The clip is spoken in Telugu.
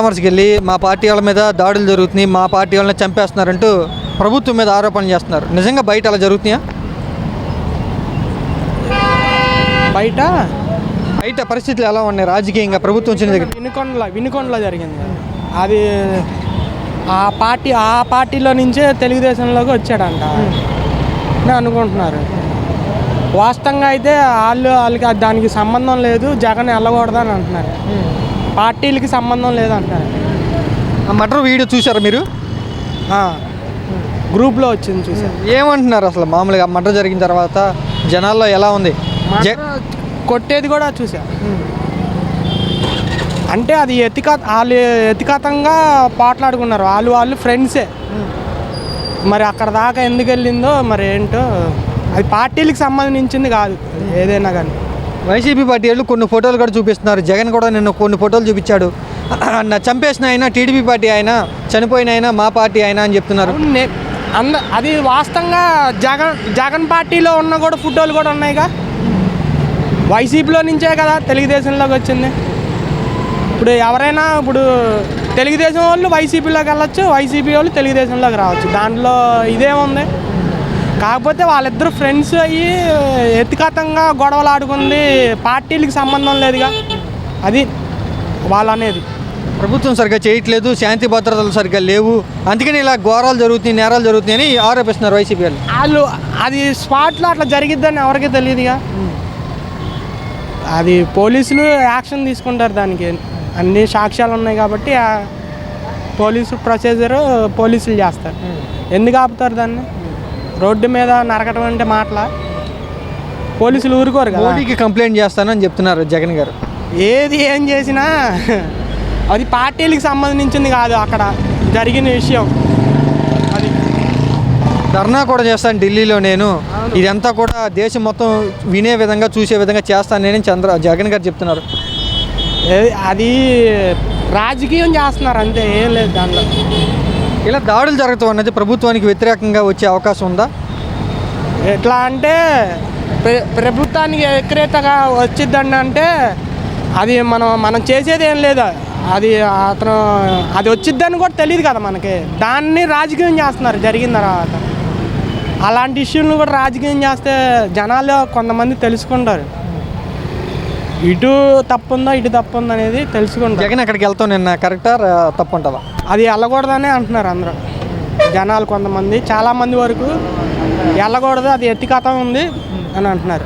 కామర్స్కి వెళ్ళి మా పార్టీ వాళ్ళ మీద దాడులు జరుగుతున్నాయి, మా పార్టీ వాళ్ళని చంపేస్తున్నారంటూ ప్రభుత్వం మీద ఆరోపణలు చేస్తున్నారు. నిజంగా బయట అలా జరుగుతున్నాయా? బయట బయట పరిస్థితులు ఎలా ఉన్నాయి రాజకీయంగా ప్రభుత్వం వచ్చిన దగ్గర? వినుకొండలో జరిగింది అది. ఆ పార్టీలో నుంచే తెలుగుదేశంలోకి వచ్చాడంట అని అనుకుంటున్నారు. వాస్తవంగా అయితే వాళ్ళకి దానికి సంబంధం లేదు, జగన్ వెళ్ళకూడదని అంటున్నారు. పార్టీలకి సంబంధం లేదంటున్నారు. ఆ మర్డర్ వీడియో చూసారా మీరు? గ్రూప్లో వచ్చింది చూసారు. ఏమంటున్నారు అసలు మామూలుగా మర్డర్ జరిగిన తర్వాత జనాల్లో ఎలా ఉంది? కొట్టేది కూడా చూసా. అంటే అది వాళ్ళు వ్యక్తిగతంగా పోట్లాడుకున్నారు, వాళ్ళు ఫ్రెండ్సే. మరి అక్కడ దాకా ఎందుకు వెళ్ళిందో మరి ఏంటో, అది పార్టీలకు సంబంధించింది కాదు ఏదైనా కానీ. వైసీపీ పార్టీ వాళ్ళు కొన్ని ఫోటోలు కూడా చూపిస్తున్నారు. జగన్ కూడా నిన్న కొన్ని ఫోటోలు చూపించాడు. చంపేసిన ఆయన టీడీపీ పార్టీ ఆయన, చనిపోయిన ఆయన మా పార్టీ ఆయన అని చెప్తున్నారు. అది వాస్తవంగా జగన్ పార్టీలో ఉన్న కూడా ఫోటోలు కూడా ఉన్నాయిగా. వైసీపీలో నుంచే కదా తెలుగుదేశంలోకి వచ్చింది. ఇప్పుడు ఎవరైనా ఇప్పుడు తెలుగుదేశం వాళ్ళు వైసీపీలోకి వెళ్ళొచ్చు, వైసీపీ వాళ్ళు తెలుగుదేశంలోకి రావచ్చు. దాంట్లో ఇదేముంది? కాకపోతే వాళ్ళిద్దరు ఫ్రెండ్స్ అయ్యి వ్యక్తిగతంగా గొడవలు ఆడుకుంది, పార్టీలకు సంబంధం లేదుగా. అది వాళ్ళు అనేది. ప్రభుత్వం సరిగ్గా చేయట్లేదు, శాంతి భద్రతలు సరిగ్గా లేవు, అందుకని ఇలా ఘోరాలు జరుగుతున్నాయి, నేరాలు జరుగుతున్నాయని ఆరోపిస్తున్నారు వైసీపీ వాళ్ళు. అది స్పాట్లో అట్లా జరిగిద్దని ఎవరికీ తెలియదుగా. అది పోలీసులు యాక్షన్ తీసుకుంటారు, దానికి అన్ని సాక్ష్యాలు ఉన్నాయి కాబట్టి పోలీసు ప్రొసీజరు పోలీసులు చేస్తారు. ఎందుకు ఆపుతారు దాన్ని? రోడ్డు మీద నరకటం అంటే మాటల పోలీసులు ఊరుకోరు కదా. మోడీకి కంప్లైంట్ చేస్తానని చెప్తున్నారు జగన్ గారు. ఏం చేసినా అది పార్టీలకు సంబంధించింది కాదు, అక్కడ జరిగిన విషయం. అది ధర్నా కూడా చేస్తాను ఢిల్లీలో నేను, ఇదంతా కూడా దేశం మొత్తం వినే విధంగా చూసే విధంగా చేస్తాను నేను జగన్ గారు చెప్తున్నారు. అది రాజకీయం చేస్తున్నారు అంతే, ఏం లేదు దాంట్లో. ఇలా దాడులు జరుగుతాం అన్నది ప్రభుత్వానికి వ్యతిరేకంగా వచ్చే అవకాశం ఉందా? ఎట్లా అంటే ప్రభుత్వానికి వ్యతిరేకంగా వచ్చిద్దండి అంటే అది మనం చేసేది ఏం లేదు. అది అది వచ్చిద్దని కూడా తెలియదు కదా మనకి. దాన్ని రాజకీయం చేస్తున్నారు జరిగిన తర్వాత. అలాంటి ఇష్యూలను కూడా రాజకీయం చేస్తే జనాలు కొంతమంది తెలుసుకుంటారు, ఇటు తప్పుందా ఇటు తప్పుందా అనేది తెలుసుకుంటారు. జగన్ అక్కడికి వెళ్తాం నిన్న కరెక్టా తప్పు ఉంటుందా? అది వెళ్ళకూడదనే అంటున్నారు అందరూ జనాలు. కొంతమంది చాలామంది వరకు వెళ్ళకూడదు, అది వ్యక్తిగతం ఉంది అని అంటున్నారు.